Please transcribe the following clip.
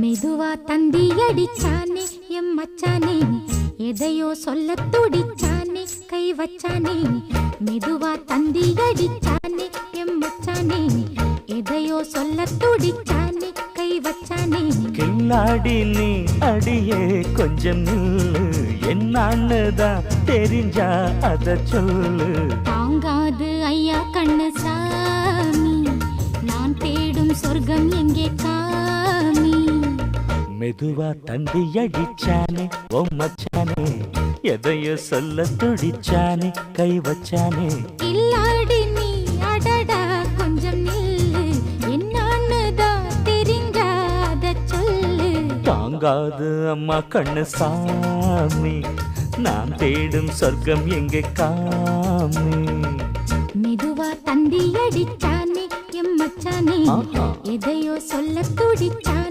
மெதுவா தந்தி அடிச்சானே எம் மச்சானே, எதையோ சொல்ல துடிச்சானே கை வச்சானே. மெதுவா தந்தி அடிச்சானே எம் மச்சானே, எதையோ சொல்ல துடிச்சானே கை வச்சானே. கில்லாடி நீ அடியே கொஞ்சம் நில்லு, என்னான்னுதான் தெரிஞ்சா அத சொல்லு. தாங்காது ஐயா கண்ணு சாமி, நான் தேடும் சொர்க்கம் எங்கே காமி. மெதுவா தந்தி அடிச்சானே ஓ மச்சானே, எதையோ சொல்ல துடிச்சானே கை வச்சானே. இல்லாடி நீ அடடா கொஞ்சம் நில்லு, என்னான்னுதான் தெரிஞ்சாத சொல்லு. தாங்காது அம்மா கண்ணு சாமி, நான் தேடும் சொர்க்கம் எங்கே காமி. மெதுவா தந்தி அடிச்சானே எம் மச்சானே, எதையோ சொல்ல துடிச்சானே